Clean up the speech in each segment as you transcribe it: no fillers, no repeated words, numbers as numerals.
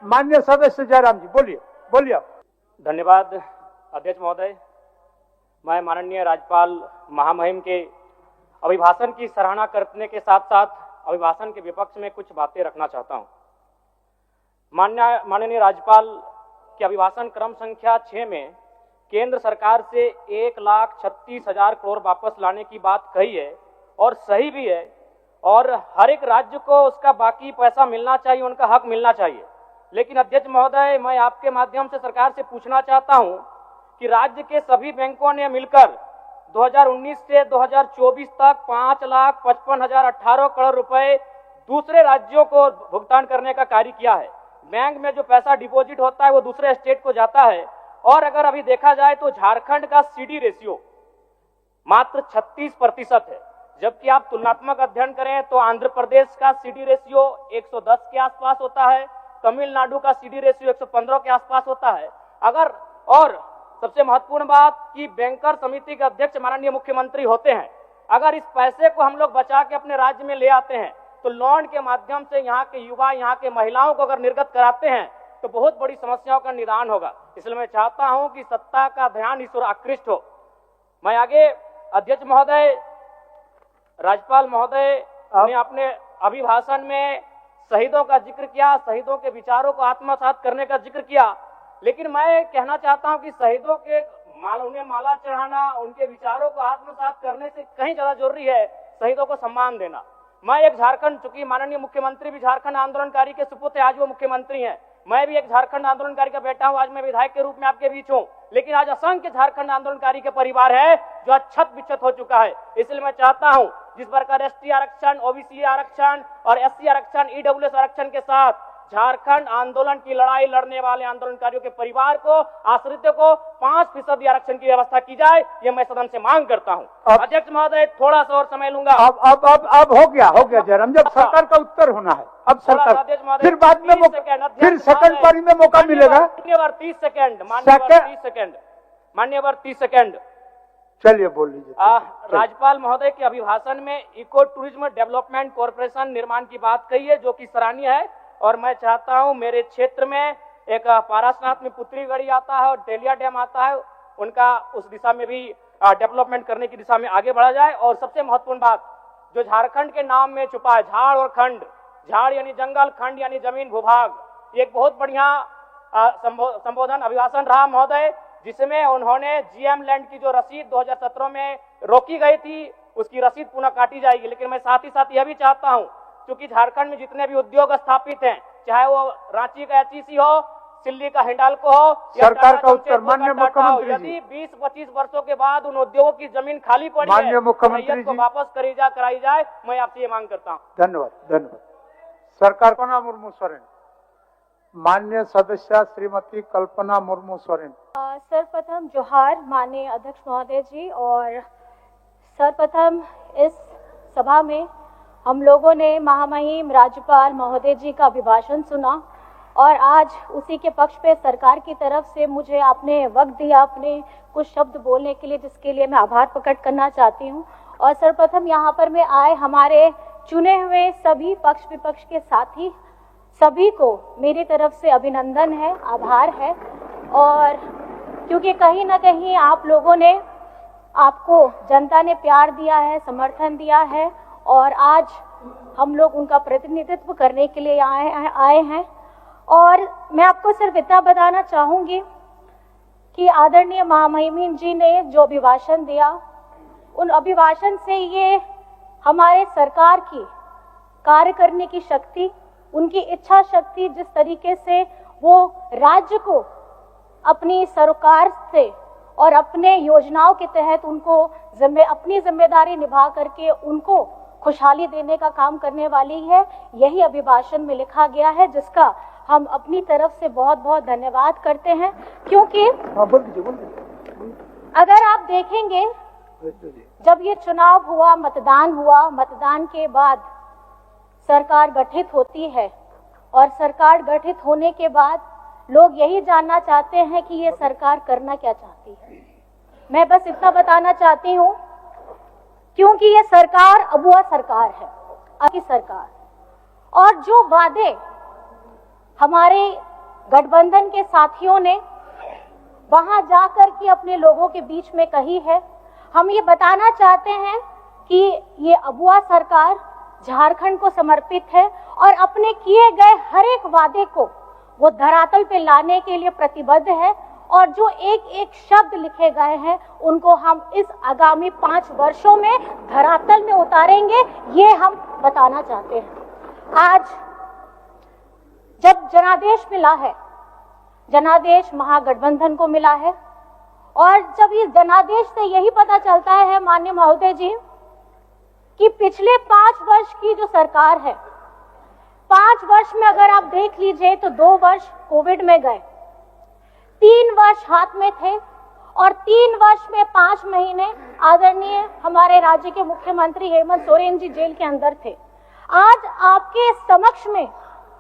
माननीय सदस्य जयराम जी बोलिए बोलिए। धन्यवाद अध्यक्ष महोदय। मैं माननीय राज्यपाल महामहिम के अभिभाषण की सराहना करने के साथ साथ अभिभाषण के विपक्ष में कुछ बातें रखना चाहता हूं। माननीय राज्यपाल के अभिभाषण क्रम संख्या 6 में केंद्र सरकार से 1,36,000 करोड़ वापस लाने की बात कही है और सही भी है, और हर एक राज्य को उसका बाकी पैसा मिलना चाहिए, उनका हक मिलना चाहिए। लेकिन अध्यक्ष महोदय, मैं आपके माध्यम से सरकार से पूछना चाहता हूं कि राज्य के सभी बैंकों ने मिलकर 2019 से 2024 तक 5,55,018 करोड़ रुपए दूसरे राज्यों को भुगतान करने का कार्य किया है। बैंक में जो पैसा डिपॉजिट होता है वो दूसरे स्टेट को जाता है, और अगर अभी देखा जाए तो झारखंड का सीडी रेशियो मात्र 36% है, जबकि आप तुलनात्मक अध्ययन करें तो आंध्र प्रदेश का सीडी रेशियो 110 के आसपास होता है, तमिलनाडु का सीडी रेशियो 115 के आसपास होता है। और सबसे महत्वपूर्ण बात कि बैंकर समिति के अध्यक्ष माननीय मुख्यमंत्री होते हैं। अगर इस पैसे को हम लोग बचा के अपने राज्य में ले आते हैं तो लोन के माध्यम से यहाँ के युवा, यहाँ के महिलाओं को अगर निर्गत कराते हैं तो बहुत बड़ी समस्याओं का निदान होगा। इसलिए मैं चाहता हूं कि सत्ता का ध्यान इस ओर आकृष्ट हो। मैं आगे अध्यक्ष महोदय, राज्यपाल महोदय ने अपने अभिभाषण में शहीदों का जिक्र किया, शहीदों के विचारों को आत्मसात करने का जिक्र किया, लेकिन मैं कहना चाहता हूं कि शहीदों के उन्हें माला चढ़ाना, उनके विचारों को आत्मसात करने से कहीं ज्यादा जरूरी है शहीदों को सम्मान देना। मैं एक झारखंड, चूंकि माननीय मुख्यमंत्री भी झारखंड आंदोलनकारी के सुपुत्र आज वो मुख्यमंत्री हैं, मैं भी एक झारखंड आंदोलनकारी का बेटा हूं, आज मैं विधायक के रूप में आपके बीच हूं, लेकिन आज असंख्य झारखंड आंदोलनकारी के परिवार है जो अछत बिछत हो चुका है। इसलिए मैं चाहता हूं जिस प्रकार एसटी आरक्षण, ओबीसी आरक्षण और एससी आरक्षण, ईडब्ल्यूएस आरक्षण के साथ झारखंड आंदोलन की लड़ाई लड़ने वाले आंदोलनकारियों के परिवार को, आश्रितों को 5% आरक्षण की व्यवस्था की जाए, ये मैं सदन से मांग करता हूं। अध्यक्ष महोदय, थोड़ा सा और समय लूंगा। अब हो गया जयराम, जब सरकार का उत्तर होना है अब सरकार, फिर बाद में फिर सेकंड पारी में मौका मिलेगा। मान्यवर 30 सेकंड, मान्यवर 30 सेकंड। चलिए बोल लीजिए। राज्यपाल महोदय के अभिभाषण में इको टूरिज्म डेवलपमेंट कॉर्पोरेशन निर्माण की बात कही है, जो कि सराहनीय है, और मैं चाहता हूं मेरे क्षेत्र में एक पारासनाथ में पुत्री गढ़ी आता है और डेलिया डैम आता है, उनका उस दिशा में भी डेवलपमेंट करने की दिशा में आगे बढ़ा जाए। और सबसे महत्वपूर्ण बात जो झारखंड के नाम में छुपा है, झाड़ और खंड, झाड़ यानी जंगल, खंड यानी जमीन भूभाग, ये एक बहुत बढ़िया संबोधन अभिभाषण रहा महोदय, जिसमें उन्होंने जीएम लैंड की जो रसीद 2017 में रोकी गई थी उसकी रसीद पुनः काटी जाएगी। लेकिन मैं साथ ही साथ यह भी चाहता हूं, क्योंकि झारखंड में जितने भी उद्योग स्थापित हैं, चाहे वो रांची का एचईसी हो, सिल्ली का हिंडाल्को हो, सरकार का उत्तर माननीय मुख्यमंत्री जी, यदि 20-25 वर्षों के बाद उन उद्योगों की जमीन खाली पड़ी है, माननीय मुख्यमंत्री को वापस कराई जाए, मैं आपसे ये मांग करता हूँ। धन्यवाद। सरकार कल्पना मुर्मू सोरेन, माननीय सदस्य श्रीमती कल्पना मुर्मू सोरेन। सर्वप्रथम जोहार माननीय अध्यक्ष महोदय जी, और सर्वप्रथम इस सभा में हम लोगों ने महामहिम राज्यपाल महोदय जी का अभिभाषण सुना, और आज उसी के पक्ष पे सरकार की तरफ से मुझे आपने वक्त दिया अपने कुछ शब्द बोलने के लिए, जिसके लिए मैं आभार प्रकट करना चाहती हूँ। और सर्वप्रथम यहाँ पर मैं आए हमारे चुने हुए सभी पक्ष विपक्ष के साथी सभी को मेरी तरफ से अभिनंदन है, आभार है। और क्योंकि कहीं ना कहीं आप लोगों ने, आपको जनता ने प्यार दिया है, समर्थन दिया है, और आज हम लोग उनका प्रतिनिधित्व करने के लिए आए हैं। और मैं आपको सिर्फ इतना बताना चाहूँगी कि आदरणीय महामहिम जी ने जो अभिभाषण दिया, उन अभिभाषण से ये हमारे सरकार की कार्य करने की शक्ति, उनकी इच्छा शक्ति, जिस तरीके से वो राज्य को अपनी सरकार से और अपने योजनाओं के तहत उनको अपनी जिम्मेदारी निभा करके उनको खुशहाली देने का काम करने वाली है, यही अभिभाषण में लिखा गया है, जिसका हम अपनी तरफ से बहुत बहुत धन्यवाद करते हैं। क्योंकि अगर आप देखेंगे जब ये चुनाव हुआ, मतदान के बाद सरकार गठित होती है, और सरकार गठित होने के बाद लोग यही जानना चाहते हैं कि ये सरकार करना क्या चाहती है। मैं बस इतना बताना चाहती हूँ, क्योंकि ये सरकार अबुआ सरकार है, आपकी सरकार, और जो वादे हमारे गठबंधन के साथियों ने वहां जाकर के अपने लोगों के बीच में कही है। हम ये बताना चाहते हैं कि ये अबुआ सरकार झारखंड को समर्पित है और अपने किए गए हर एक वादे को वो धरातल पे लाने के लिए प्रतिबद्ध है और जो एक एक शब्द लिखे गए हैं उनको हम इस आगामी 5 वर्षों में धरातल में उतारेंगे, ये हम बताना चाहते हैं। आज जब जनादेश मिला है, जनादेश महागठबंधन को मिला है और जब इस जनादेश से यही पता चलता है माननीय महोदय जी कि पिछले 5 वर्ष की जो सरकार है, 5 वर्ष में अगर आप देख लीजिए तो 2 वर्ष कोविड में गए, 3 वर्ष हाथ में थे और 3 वर्ष में 5 महीने आदरणीय हमारे राज्य के मुख्यमंत्री हेमंत सोरेन जी जेल के अंदर थे। आज आपके समक्ष में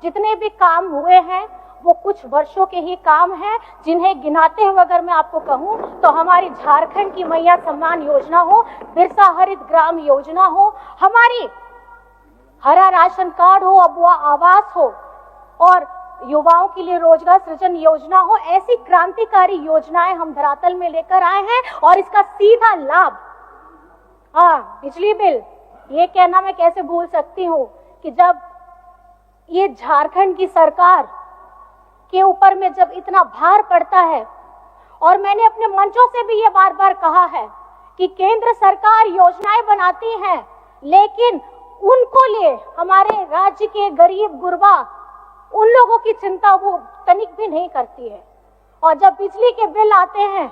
जितने भी काम हुए हैं वो कुछ वर्षों के ही काम हैं, जिन्हें गिनाते हुए अगर मैं आपको कहूं तो हमारी झारखंड की मैया सम्मान योजना हो, बिरसा हरित ग्राम योजना हो, हमारी हरा राशन कार्ड हो, अबुआ आवास हो और युवाओं के लिए रोजगार सृजन योजना हो, ऐसी क्रांतिकारी योजनाएं हम धरातल में लेकर आए हैं और इसका सीधा लाभ, बिजली बिल, ये कहना मैं कैसे भूल सकती हूँ कि जब ये झारखंड की सरकार के ऊपर में जब इतना भार पड़ता है और मैंने अपने मंचों से भी ये बार बार कहा है कि केंद्र सरकार योजनाएं बनाती है लेकिन उनको लिए हमारे राज्य के गरीब गुरबा उन लोगों की चिंता वो तनिक भी नहीं करती है। और जब बिजली के बिल आते हैं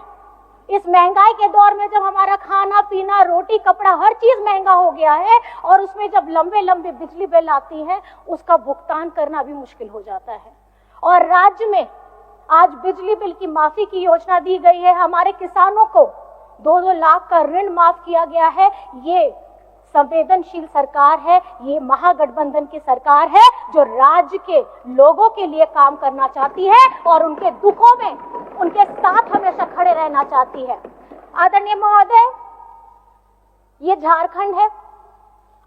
इस महंगाई के दौर में, जब हमारा खाना पीना रोटी कपड़ा हर चीज महंगा हो गया है और उसमें जब लंबे लंबे बिजली बिल आती है उसका भुगतान करना भी मुश्किल हो जाता है। और राज्य में आज बिजली बिल की माफी की योजना दी गई है, हमारे किसानों को 2-2 लाख का ऋण माफ किया गया है। ये संवेदनशील सरकार है, ये महागठबंधन की सरकार है जो राज्य के लोगों के लिए काम करना चाहती है और उनके दुखों में उनके साथ हमेशा खड़े रहना चाहती है। आदरणीय महोदय, ये झारखंड है,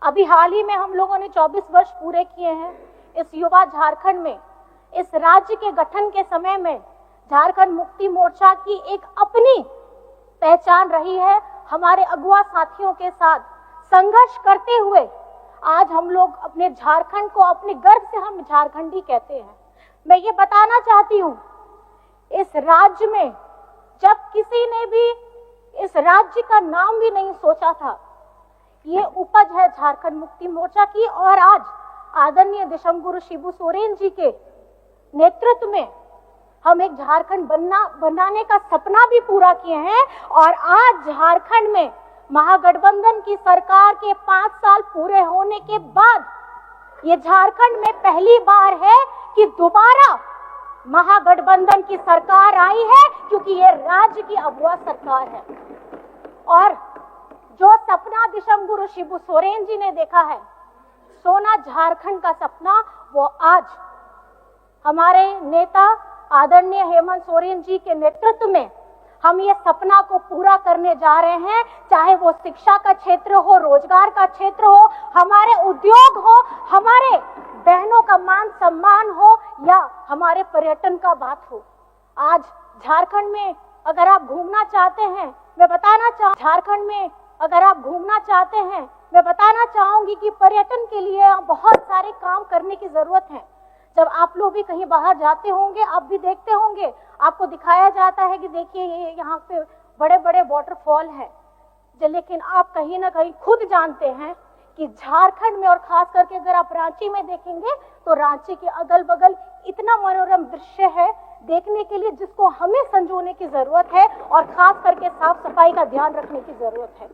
अभी हाल ही में हम लोगों ने 24 वर्ष पूरे किए हैं। इस युवा झारखंड में, इस राज्य के गठन के समय में झारखंड मुक्ति मोर्चा की एक अपनी पहचान रही है। हमारे अगुआ साथियों के साथ संघर्ष करते हुए आज हम लोग अपने झारखंड को अपने गर्व से हम झारखंडी कहते हैं। मैं ये बताना चाहती हूँ, इस राज्य में जब किसी ने भी इस राज्य का नाम भी नहीं सोचा था, ये उपज है झारखंड मुक्ति मोर्चा की और आज आदरणीय दिशमगुरु शिबू सोरेन जी के नेतृत्व में हम एक झारखंड बनाने का सपना भी पूरा किए हैं। और आज झारखंड में महागठबंधन की सरकार के 5 साल पूरे होने के बाद ये झारखंड में पहली बार है कि दोबारा महागठबंधन की सरकार आई है, क्योंकि ये राज्य की अगुआ सरकार है। और जो सपना दिशमगुरु शिबू सोरेन जी ने देखा है, सोना झारखंड का सपना, वो आज हमारे नेता आदरणीय हेमंत सोरेन जी के नेतृत्व में हम ये सपना को पूरा करने जा रहे हैं। चाहे वो शिक्षा का क्षेत्र हो, रोजगार का क्षेत्र हो, हमारे उद्योग हो, हमारे बहनों का मान सम्मान हो या हमारे पर्यटन का बात हो। आज झारखंड में अगर आप घूमना चाहते हैं, मैं बताना चाहूंगी कि पर्यटन के लिए बहुत सारे काम करने की जरूरत है। जब आप लोग भी कहीं बाहर जाते होंगे, आप भी देखते होंगे, आपको दिखाया जाता है कि देखिए ये यहाँ पे बड़े बड़े वाटरफॉल हैं, लेकिन आप कहीं ना कहीं खुद जानते हैं कि झारखंड में और खास करके अगर आप रांची में देखेंगे तो रांची के अगल बगल इतना मनोरम दृश्य है देखने के लिए, जिसको हमें संजोने की जरूरत है और खास करके साफ सफाई का ध्यान रखने की जरूरत है।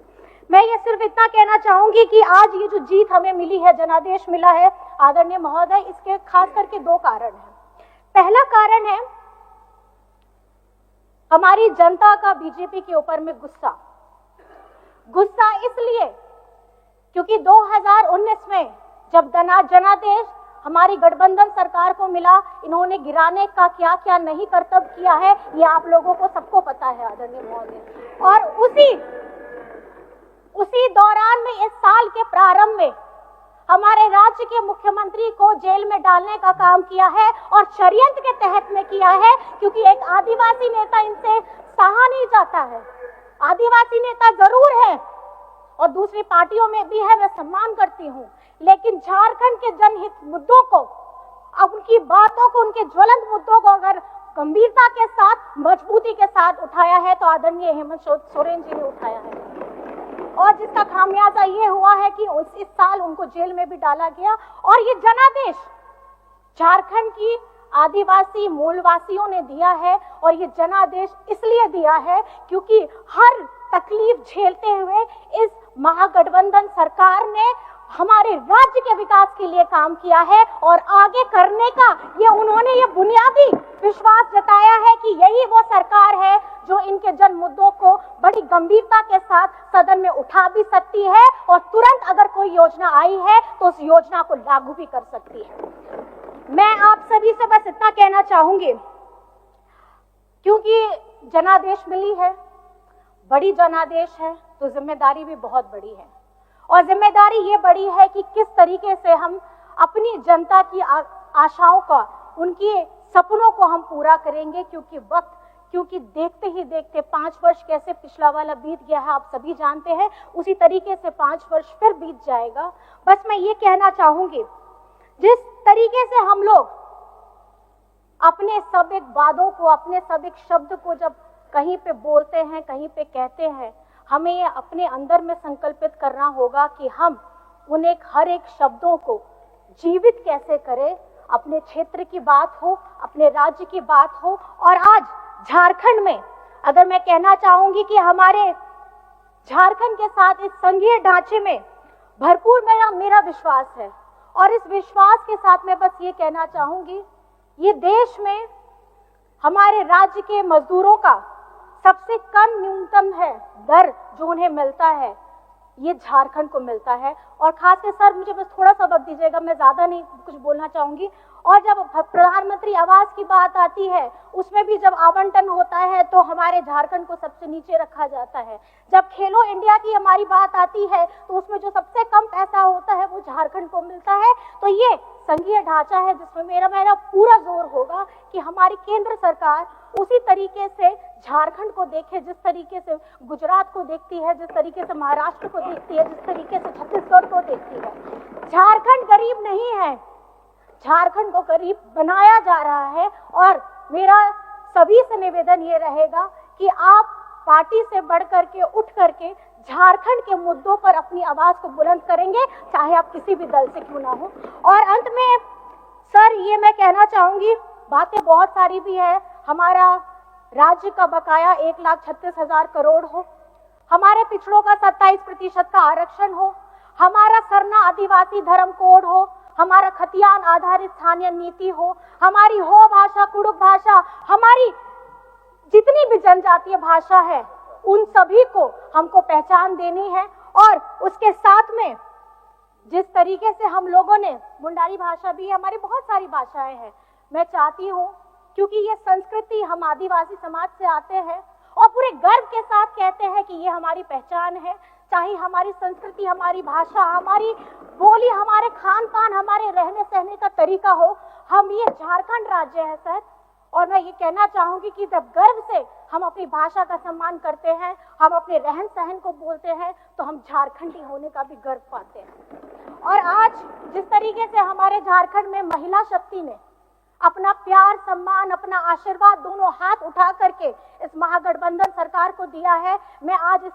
मैं ये सिर्फ इतना कहना चाहूंगी कि आज ये जो जीत हमें मिली है, जनादेश मिला है आदरणीय महोदय, इसके खास करके 2 कारण हैं। पहला कारण है हमारी जनता का बीजेपी के ऊपर में गुस्सा इसलिए क्योंकि 2019 में जब जनादेश हमारी गठबंधन सरकार को मिला, इन्होंने गिराने का क्या क्या नहीं करतब किया है ये आप लोगों को सबको पता है आदरणीय महोदय। और उसी दौरान में इस साल के प्रारंभ में हमारे राज्य के मुख्यमंत्री को जेल में डालने का काम किया है और षड्यंत्र के तहत में किया है, क्योंकि एक आदिवासी नेता इनसे सहा नहीं जाता है। आदिवासी नेता जरूर है और दूसरी पार्टियों में भी है, मैं सम्मान करती हूँ, लेकिन झारखंड के जनहित मुद्दों को, अब उनकी बातों को, उनके ज्वलंत मुद्दों को अगर गंभीरता के साथ, मजबूती के साथ उठाया है तो आदरणीय हेमंत सोरेन जी ने उठाया है, और जिसका खामियाजा ये हुआ है कि इस साल उनको जेल में भी डाला गया। और ये जनादेश झारखंड की आदिवासी मूलवासियों ने दिया है, और ये जनादेश इसलिए दिया है क्योंकि हर तकलीफ झेलते हुए इस महागठबंधन सरकार ने हमारे राज्य के विकास के लिए काम किया है, और आगे करने का उन्होंने ये बुनियादी विश्वास जताया है कि यही वो सरकार है जो इनके जन मुद्दों को बड़ी गंभीरता के साथ सदन में उठा भी सकती है, और तुरंत अगर कोई योजना आई है तो उस योजना को लागू भी कर सकती है। मैं आप सभी से बस इतना कहना चाहूंगी, क्योंकि जनादेश मिली है, बड़ी जनादेश है, तो जिम्मेदारी भी बहुत बड़ी है, और जिम्मेदारी ये बड़ी है कि किस तरीके से हम अपनी जनता की आशाओं का, उनके सपनों को हम पूरा करेंगे, क्योंकि देखते ही देखते 5 वर्ष कैसे पिछला वाला बीत गया है आप सभी जानते हैं, उसी तरीके से 5 वर्ष फिर बीत जाएगा। बस मैं ये कहना चाहूंगी, जिस तरीके से हम लोग अपने सब एक वादों को, अपने सब एक शब्द को जब कहीं पे बोलते हैं, कहीं पे कहते हैं, हमें ये अपने अंदर में संकल्पित करना होगा कि हम उन हर एक शब्दों को जीवित कैसे करें। अपने क्षेत्र की बात हो, अपने राज्य की बात हो, और आज झारखंड में अगर मैं कहना चाहूंगी कि हमारे झारखंड के साथ इस संघीय ढांचे में भरपूर मेरा विश्वास है, और इस विश्वास के साथ मैं बस ये कहना चाहूंगी, ये देश में हमारे राज्य के मजदूरों का सबसे कम न्यूनतम है दर जो उन्हें मिलता है, ये झारखंड को मिलता है। और खासकर सर मुझे बस थोड़ा सा वक्त दीजिएगा, मैं ज्यादा नहीं कुछ बोलना चाहूंगी। और जब प्रधानमंत्री आवास की बात आती है, उसमें भी जब आवंटन होता है तो हमारे झारखंड को सबसे नीचे रखा जाता है। जब खेलो इंडिया की हमारी बात आती है तो उसमें जो सबसे कम पैसा होता है वो झारखंड को मिलता है। तो ये संघीय ढांचा है जिसमें मेरा पूरा जोर होगा कि हमारी केंद्र सरकार उसी तरीके से झारखंड को देखे, जिस तरीके से गुजरात को देखती है, जिस तरीके से महाराष्ट्र को देखती है, जिस तरीके से छत्तीसगढ़ को देखती है। झारखंड गरीब नहीं है, झारखंड को गरीब बनाया जा रहा है। और मेरा सभी से निवेदन ये रहेगा कि आप पार्टी से बढ़ करके, उठ करके झारखंड के मुद्दों पर अपनी आवाज को बुलंद करेंगे, चाहे आप किसी भी दल से क्यों ना हो। और अंत में सर ये मैं कहना चाहूंगी, बातें बहुत सारी भी है, हमारा राज्य का बकाया 1,36,000 करोड़ हो, हमारे पिछड़ों का 27% का आरक्षण हो, हमारा सरना आदिवासी धर्म कोड हो, हमारा खतियान आधारित स्थानीय नीति हो, हमारी हो भाषा, कुड़ुक भाषा, हमारी जितनी भी जनजातीय भाषा है उन सभी को हमको पहचान देनी है। और उसके साथ में जिस तरीके से हम लोगों ने, मुंडारी भाषा भी है, हमारी बहुत सारी भाषाएं हैं, मैं चाहती हूँ क्योंकि ये संस्कृति हम आदिवासी समाज से आते हैं और पूरे गर्व के साथ कहते हैं कि ये हमारी पहचान है, चाहे हमारी संस्कृति, हमारी भाषा, हमारी बोली, हमारे खान पान, हमारे रहने सहने का तरीका हो, हम ये झारखंड राज्य है सर। और मैं ये कहना चाहूंगी कि जब गर्व से हम अपनी भाषा का सम्मान करते हैं, हम अपने रहन सहन को बोलते हैं, तो हम झारखंडी होने का भी गर्व पाते हैं। और आज जिस तरीके से हमारे झारखंड में महिला शक्ति ने अपना प्यार, सम्मान, अपना आशीर्वाद दोनों हाथ उठा करके इस महागठबंधन सरकार को दिया है, मैं आज इस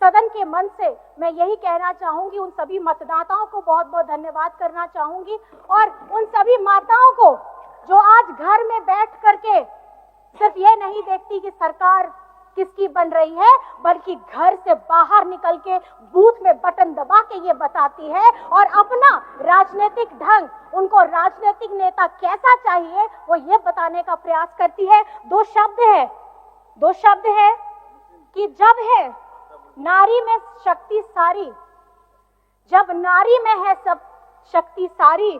सदन के मन से मैं यही कहना चाहूंगी, उन सभी मतदाताओं को बहुत बहुत धन्यवाद करना चाहूंगी। और उन सभी माताओं को जो आज घर में बैठ करके सिर्फ ये नहीं देखती कि सरकार किसकी बन रही है, बल्कि घर से बाहर निकल के बूथ में बटन दबा के ये बताती है और अपना राजनीतिक ढंग, उनको राजनीतिक नेता कैसा चाहिए, वो ये बताने का प्रयास करती है। दो शब्द है कि जब है नारी में शक्ति सारी, जब नारी में है सब शक्ति सारी,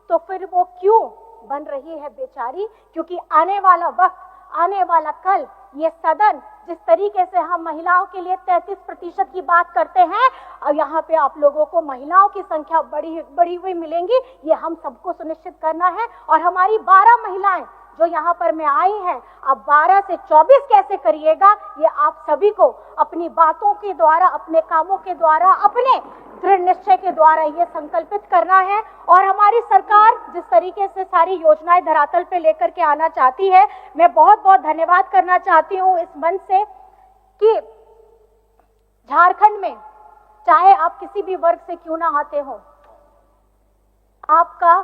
तो फिर वो क्यों बन रही है बेचारी, क्योंकि आने वाला वक्त आने वाला कल ये सदन जिस तरीके से हम महिलाओं के लिए 33% की बात करते हैं, और यहाँ पे आप लोगों को महिलाओं की संख्या बढ़ी हुई मिलेंगी, ये हम सबको सुनिश्चित करना है। और हमारी 12 महिलाएं जो यहाँ पर में आई हैं, अब 12 से 24 कैसे करिएगा, ये आप सभी को अपनी बातों के द्वारा, अपने कामों के द्वारा, अपने दृढ़ निश्चय के द्वारा ये संकल्पित करना है। और हमारी सरकार जिस तरीके से सारी योजनाएं धरातल पे लेकर के आना चाहती है, मैं बहुत बहुत धन्यवाद करना चाहती हूँ इस मंच से कि झारखंड में चाहे आप किसी भी वर्ग से क्यों ना आते हो, आपका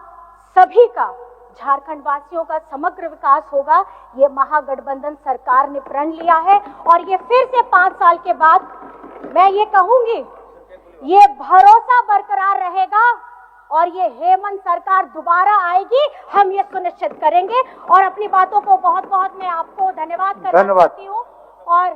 सभी का, झारखंड वासियों का समग्र विकास होगा। ये महागठबंधन सरकार ने प्रण लिया है और ये फिर से 5 साल के बाद मैं ये कहूंगी, ये भरोसा बरकरार रहेगा और ये हेमंत सरकार दोबारा आएगी, हम ये सुनिश्चित करेंगे। और अपनी बातों को बहुत बहुत मैं आपको धन्यवाद करना चाहती हूँ और